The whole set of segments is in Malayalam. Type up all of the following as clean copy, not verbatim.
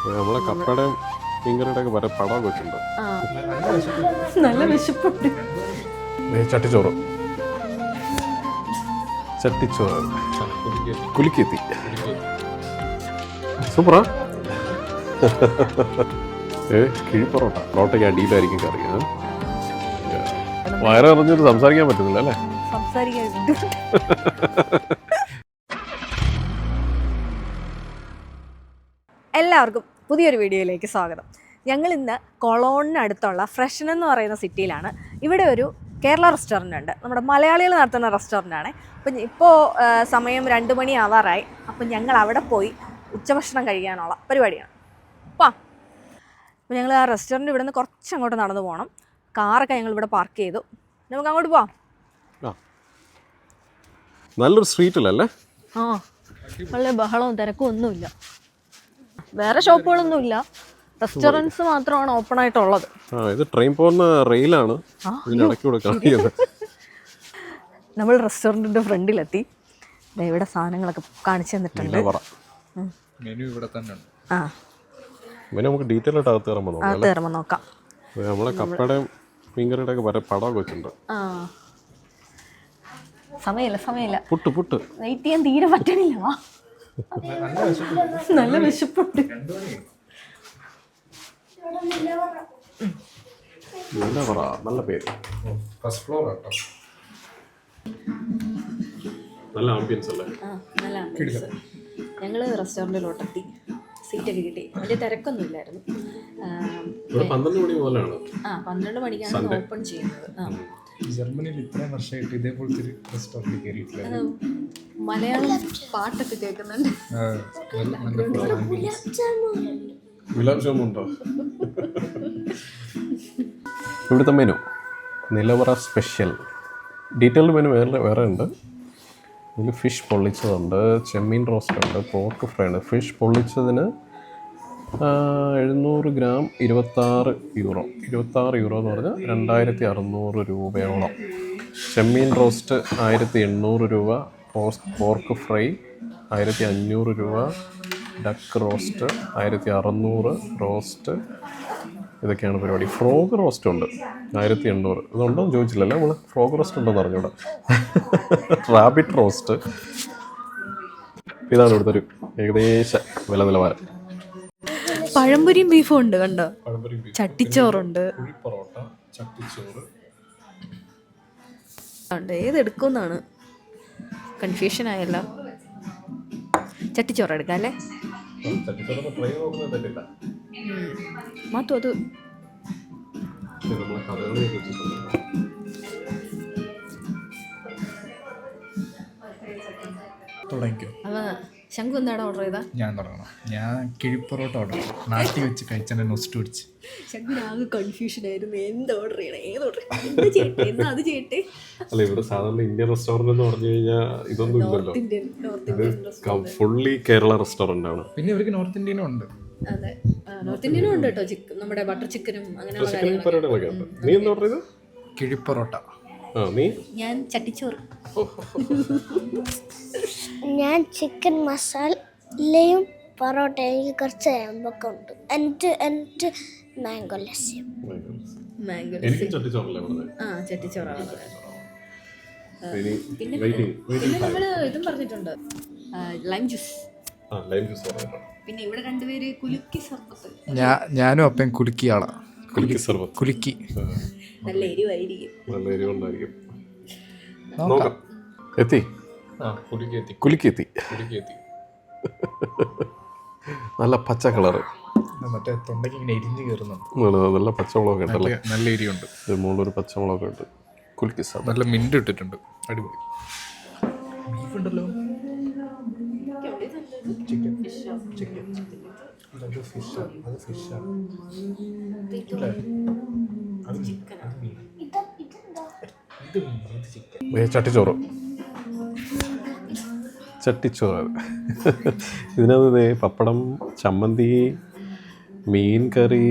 നമ്മളെ കപ്പയുടെയും മീൻകറിയുടെ ഒക്കെ വരെ പടമൊക്കെ വെച്ചിട്ടുണ്ട്. നല്ല വിശപ്പുണ്ട്. ചട്ടിച്ചോറ്, ചട്ടിച്ചോറ്, കുലുക്കിയെത്തി. സൂപ്പറാ. കിഴിപ്പൊറോട്ട, പൊറോട്ടയ്ക്ക് അടിയിലായിരിക്കും കറി. വയറ് അറിഞ്ഞിട്ട് സംസാരിക്കാൻ പറ്റുന്നില്ല അല്ലേ? എല്ലാവർക്കും പുതിയൊരു വീഡിയോയിലേക്ക് സ്വാഗതം. ഞങ്ങൾ ഇന്ന് കൊളോണിനടുത്തുള്ള ഫ്രഷൻ എന്ന് പറയുന്ന സിറ്റിയിലാണ്. ഇവിടെ ഒരു കേരള റെസ്റ്റോറൻ്റ് ഉണ്ട്. നമ്മുടെ മലയാളികൾ നടത്തുന്ന റെസ്റ്റോറൻ്റ് ആണ്. അപ്പം ഇപ്പോൾ സമയം 2 മണി ആവാറായി. അപ്പം ഞങ്ങൾ അവിടെ പോയി ഉച്ചഭക്ഷണം കഴിക്കാനുള്ള പരിപാടിയാണ്. അപ്പോൾ ഞങ്ങൾ ആ റെസ്റ്റോറൻറ്റ് ഇവിടെ നിന്ന് കുറച്ച് അങ്ങോട്ട് നടന്നു പോകണം. കാറൊക്കെ ഞങ്ങൾ ഇവിടെ പാർക്ക് ചെയ്തു. നമുക്ക് അങ്ങോട്ട് പോവാം. നല്ലൊരു സ്ട്രീറ്റിലല്ലേ? നല്ല ബഹളവും തിരക്കും ഒന്നുമില്ല. വേറെ ഷോപ്പുകളൊന്നുമില്ല, റെസ്റ്റോറൻറ്റ്സ് മാത്രമാണ് ഓപ്പൺ ആയിട്ടുള്ളത്. ഇത് ട്രെയിൻ പോകുന്ന റെയിലാണ്. നമ്മൾ റെസ്റ്റോറൻറ്റിൻ്റെ ഫ്രണ്ടിലെത്തി. ഇവിടെ സാധനങ്ങളൊക്കെ കാണിച്ചു തന്നിട്ടുണ്ട്. മെനു ഇവിടെ തന്നെ ഉണ്ട്. നമുക്ക് ഡീറ്റെയിൽ ആയിട്ട് അകത്ത് കയറുമ്പോൾ നോക്കാം. നമ്മളെ കപ്പയുടെയും മീൻകറിയുടെ ഒക്കെ വരെ പടമൊക്കെ വെച്ചിട്ടുണ്ട്. സമയമില്ല. പുട്ട് വെയിറ്റ് ചെയ്യാൻ തീരെ പറ്റണില്ല. നല്ല വിശപ്പുണ്ട്. നല്ല പേര്, ഫസ്റ്റ് ഫ്ലോർ ആട്ടോ. നല്ല ആംബിയൻസ് അല്ലേ? നല്ല ആംബിയൻസ്. ഞങ്ങൾ റെസ്റ്റോറൻറ്റിലോട്ടെത്തി. സീറ്റൊക്കെ കിട്ടി. വലിയ തിരക്കൊന്നുമില്ലായിരുന്നു. 12 മണി മുതലാണ്. 12 മണിക്കാണ് ഓപ്പൺ ചെയ്യുന്നത്. ജർമ്മനിയിൽ ഇത്രയും വർഷമായിട്ട് ഇതേപോലത്തെ ഒരു റെസ്റ്റോറൻറ്റ് കയറിയിട്ടില്ല. മലയാളം പാട്ടൊക്കെ കേൾക്കുന്നുണ്ട്. ഗുലാബ് ജാമുൻ ഉണ്ടോ? ഇവിടുത്തെ menu Nilavara special. Detailed menu വേറെ ഉണ്ട്. ഇതിൽ ഫിഷ് പൊള്ളിച്ചതുണ്ട്, ചെമ്മീൻ റോസ്റ്റ് ഉണ്ട്, പോർക്ക് ഫ്രൈ ഉണ്ട്. ഫിഷ് പൊള്ളിച്ചതിന് 700 ഗ്രാം 26 യൂറോ. 26 യൂറോ എന്ന് പറഞ്ഞാൽ 2600 രൂപയോളം. ചെമ്മീൻ റോസ്റ്റ് 1800 രൂപ. പോർക്ക് ഫ്രൈ 1500 രൂപ. Duck roast 1600. റോസ്റ്റ് ഇതൊക്കെയാണ് പരിപാടി. ഫ്രോഗ് റോസ്റ്റ് ഉണ്ട് 1800. ഇതുണ്ടോ എന്ന് ചോദിച്ചില്ലല്ലോ നമ്മൾ. ഫ്രോഗ് റോസ്റ്റ് ഉണ്ടോയെന്ന് അറിഞ്ഞൂടാ. Rabbit roast. ഇതാണ് ഇവിടുത്തെ ഒരു ഏകദേശ വില നിലവാരം. പഴംപൊരിയും ബീഫും ഉണ്ട് കണ്ടോ. ചട്ടിച്ചോറുണ്ട്. പൊറോട്ട, ചട്ടിച്ചോറ്. ഏതെടുക്കുമെന്നാണ് കൺഫ്യൂഷൻ ആയല്ലോ. ചട്ടിച്ചോറ് എടുക്കാം അല്ലേ? മാത്തു അത് തുടങ്ങിക്കോ. ശംഖു എന്താടാ ഓർഡർ ചെയ്താ? ഞാൻ തുടങ്ങണം. ഞാൻ കിഴിപ്പൊറോട്ട ഓർഡർ ചെയ്തു. നാട്ടിൽ വെച്ച് കഴിച്ചെന്നെ നൊസ്റ്റ് പിടിച്ച്. ശംഖുനാകെ കൺഫ്യൂഷൻ ആയിരുന്നു. എന്ത് ഓർഡർ ചെയ്യണം, ഏത് ഓർഡർ ചെയ്യട്ടെ, എന്നാ അത് ചെയ്യട്ടെ. അല്ല, ഇവിടെ സാധാരണ ഇന്ത്യൻ റെസ്റ്റോറന്റ് എന്ന് പറഞ്ഞു കഴിഞ്ഞാൽ ഇതൊന്നും ഇല്ലല്ലോ. ഇത് ഫുള്ളി കേരള റെസ്റ്റോറന്റ് ആണ്. പിന്നെ ഇവർക്ക് നോർത്ത് ഇന്ത്യനും ഉണ്ട്. അതെ, നോർത്ത് ഇന്ത്യനും ഉണ്ട് കേട്ടോ. നമ്മുടെ ബട്ടർ ചിക്കനും അങ്ങനെയുള്ള പരിപാടികളൊക്കെ ഉണ്ട്. നീ എന്താ ഓർഡർ ചെയ്തത്? കിഴിപ്പൊറോട്ട. നീ? ഞാൻ ചട്ടിച്ചോറ്. ഞാൻ ചിക്കൻ മസാലയും പൊറോട്ടയും കുറച്ച് അമ്പൊക്കെ ഉണ്ട്. എന്നിട്ട് മാംഗോ ലസ്സിയും. ചട്ടിച്ചോറാണ്. പിന്നെ നമ്മള് ഇതും പറഞ്ഞിട്ടുണ്ട്, ലൈം ജ്യൂസ്. പിന്നെ ഇവിടെ 2 പേര് കുലുക്കി സർബത്ത്. ഞാനും അപ്പം കുലുക്കിയാളാ. കുലുക്കി നല്ല എരിവായിരിക്കും. എത്തി. കുലുക്കിയെത്തി. നല്ല പച്ച കളറ്. മറ്റേ തൊണ്ടയ്ക്ക് ഇങ്ങനെ എരിഞ്ഞ് കയറുന്നുണ്ട്. നല്ല പച്ചമുളകൊക്കെ ഉണ്ടല്ലേ? നല്ല എരിയുണ്ട്. മുകളിലൊരു പച്ചമുളകൊക്കെ ഉണ്ട്. കുലുക്കി സാർ നല്ല മിന്റ് ഇട്ടിട്ടുണ്ട്. അടിപൊളി. ബീഫ് ഉണ്ടല്ലോ. ചിക്കൻ ചട്ടിച്ചോറ്. ഇതിനകത്ത് പപ്പടം, ചമ്മന്തി, മീൻ കറി,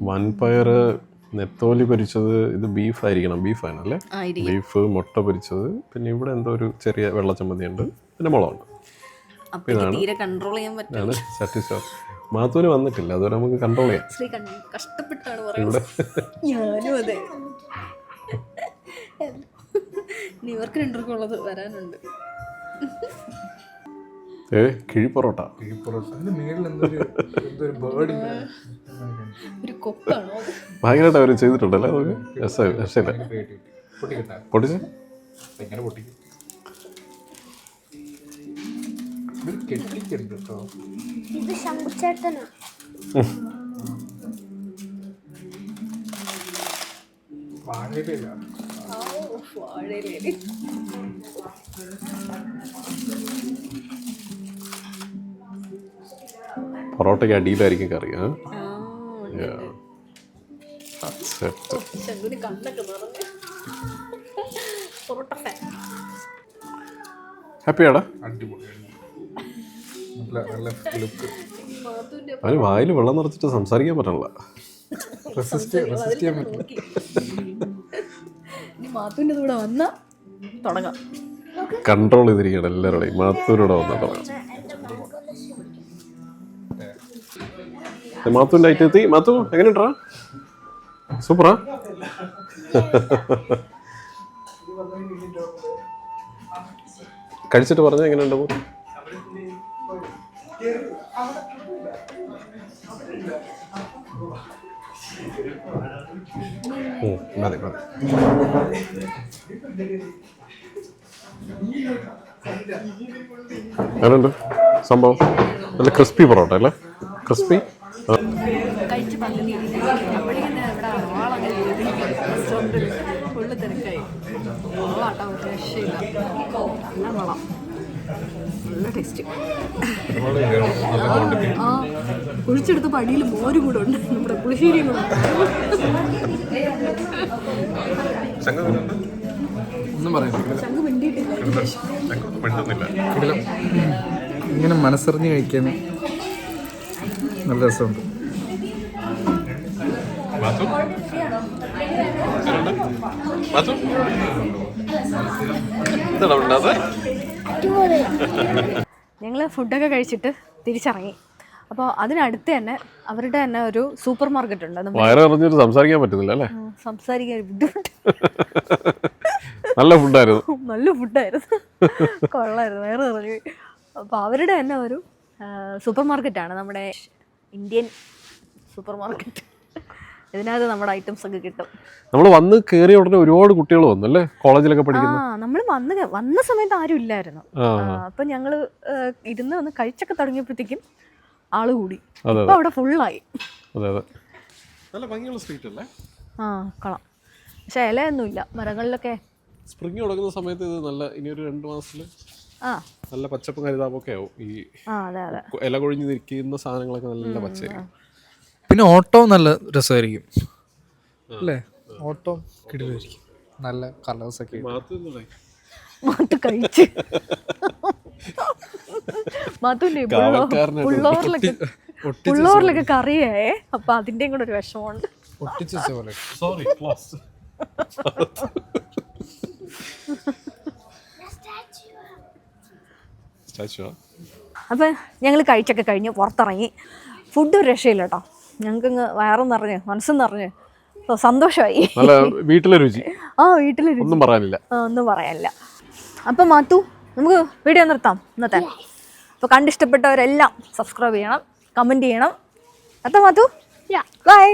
വൻപയർ, നെത്തോലി പൊരിച്ചത്. ഇത് ബീഫായിരിക്കണം. ബീഫാണല്ലേ? ബീഫ്, മുട്ട പൊരിച്ചത്. പിന്നെ ഇവിടെ എന്തോ ഒരു ചെറിയ വെള്ളച്ചമ്മന്തി ഉണ്ട്. പിന്നെ മുളകുണ്ട്. ഇതാണ് ചട്ടിച്ചോറ്. മാത്തൂര് വന്നിട്ടില്ല, അതുവരെ നമുക്ക് കൺട്രോൾ ചെയ്യാം. ശ്രീ കഷ്ടപ്പെട്ടാണ് പറയുന്നത്. ഞാനും അതെ. ഇനി ഇവർക്ക് രണ്ടുപേർക്കും ഉള്ളത് വരാനുണ്ട്. കിഴി പൊറോട്ട. അതിന്റെ മേളിൽ എന്തൊരു ബേർഡിന്റെ ഒരു കൊക്കാണോ? ഭയങ്കരമായിട്ട് അവർ ചെയ്തിട്ടുണ്ടല്ലേ, അതൊക്കെ രസമില്ല. പൊട്ടിച്ച് എങ്ങനെ പൊട്ടിക്കും? കെട്ടിക്കരുത് കേട്ടോ. ഇത് ശംഭുച്ചേട്ടനാ. വാഴയില പൊറോട്ടയ്ക്ക് അടിയിലായിരിക്കും കറി. ഹാപ്പിയാടാ? അവന് വായിൽ വെള്ളം നിറച്ചിട്ട് സംസാരിക്കാൻ പറ്റണില്ല. മാത്തുവിൻ്റെ കൂടെ വന്ന തുടങ്ങാം. കൺട്രോൾ ചെയ്തിരിക്കണം എല്ലാവരുടെയും. മാത്തൂരിവിടെ വന്നാൽ തുടങ്ങാം. മാത്തുവിൻ്റെ ഐറ്റം എത്തി. മാത്തു എങ്ങനെയുണ്ടാ? സൂപ്പറാ. കഴിച്ചിട്ട് പറഞ്ഞ എങ്ങനെയുണ്ട്? മതി മതി. അങ്ങനെയുണ്ട് സംഭവം. നല്ല ക്രിസ്പി പൊറോട്ട അല്ലേ? ക്രിസ്പി. കഴിച്ച് പകുതി അപ്പോഴേക്കും ഇവിടെ ആളങ്ങനെ റെസ്റ്റോറൻറ്റിൽ ഫുള്ള് തിരക്കായി. വളാട്ടോ, ഒരു രക്ഷയില്ല. നല്ല വളം, നല്ല ടേസ്റ്റ്. ആ കുഴിച്ചെടുത്ത പടിയിൽ മോരും കൂടെ ഉണ്ട്, നമ്മുടെ പുളിശ്ശേരിയും കൂടെ. ഒന്നും പറയുന്നില്ല. ശംഖ് മിണ്ടിയിട്ടില്ല. ഇങ്ങനെ മനസ്സറിഞ്ഞ് കഴിക്കാൻ നല്ല രസമുണ്ട്. ഞങ്ങൾ ഫുഡൊക്കെ കഴിച്ചിട്ട് തിരിച്ചിറങ്ങി. അപ്പോൾ അതിനടുത്ത് തന്നെ അവരുടെ തന്നെ ഒരു സൂപ്പർ മാർക്കറ്റ് ഉണ്ട്. വയറ് പറഞ്ഞിട്ട് സംസാരിക്കാൻ പറ്റുന്നില്ല അല്ലേ? സംസാരിക്കാൻ ഒരു ബുദ്ധിമുട്ട്. നല്ല ഫുഡായിരുന്നു. നല്ല ഫുഡായിരുന്നു, കൊള്ളായിരുന്നു, വയറ് പറഞ്ഞു. അപ്പോൾ അവരുടെ തന്നെ ഒരു സൂപ്പർ മാർക്കറ്റാണ്, നമ്മുടെ ഇന്ത്യൻ സൂപ്പർ മാർക്കറ്റ്. ഇതിനകത്ത് നമ്മുടെ ഐറ്റംസ് ഒക്കെ കിട്ടും. നമ്മൾ വന്ന് കയറിയ ഉടനെ ഒരുപാട് കുട്ടികൾ വന്നു അല്ലേ, കോളേജിലൊക്കെ പഠിക്കുന്നു. നമ്മൾ വന്ന സമയത്ത് ആരും ഇല്ലായിരുന്നു. അപ്പൊ ഞങ്ങള് ഇരുന്ന് വന്ന് കഴിച്ചൊക്കെ തുടങ്ങിയപ്പോഴത്തേക്കും ആള് കൂടി. അപ്പൊ അവിടെ ഫുള്ളായി. നല്ല ഭംഗിയുള്ള സ്ട്രീറ്റ് അല്ലേ? കൊള്ളാം. പക്ഷെ ഇലയൊന്നുമില്ല മരങ്ങളിലൊക്കെ. സ്പ്രിങ് തുടങ്ങുന്ന സമയത്ത് ഇത് നല്ല, ഇനി ഒരു 2 മാസത്തില് നല്ല പച്ചപ്പും ഹരിതാപൊക്കെ ആവും. ഈ ഇല കൊഴിഞ്ഞ് നിൽക്കുന്ന സാധനങ്ങളൊക്കെ നല്ല പച്ചയായിരിക്കും. പിന്നെ ഓട്ടോ നല്ല രസമായിരിക്കും അല്ലേ? ഓട്ടോ കിടിലായിരിക്കും, നല്ല കളേഴ്സ് ഒക്കെ. മാത്തു കഴിച്ച് മാത്തുവിന്റെ പുള്ളോറിലൊക്കെ കറിയായേ. അപ്പൊ അതിന്റെയും കൂടെ ഒരു വിഷമമുണ്ട്. അപ്പൊ ഞങ്ങൾ കഴിച്ചൊക്കെ കഴിഞ്ഞ് പുറത്തിറങ്ങി. ഫുഡ് ഒരു രക്ഷയില്ല കേട്ടോ. ഞങ്ങൾക്ക് വയറും നിറഞ്ഞ് മനസ്സും നിറഞ്ഞ് സന്തോഷമായി. വീട്ടിലെ രുചി. വീട്ടിലെ രുചി ഒന്നും പറയാനില്ല. ഒന്നും പറയാനില്ല. അപ്പം മാത്തു, നമുക്ക് വീഡിയോ നിർത്താം ഇന്നത്തെ. അപ്പോൾ കണ്ടിഷ്ടപ്പെട്ടവരെല്ലാം സബ്സ്ക്രൈബ് ചെയ്യണം, കമൻറ്റ് ചെയ്യണം. മാത്തു, ബൈ.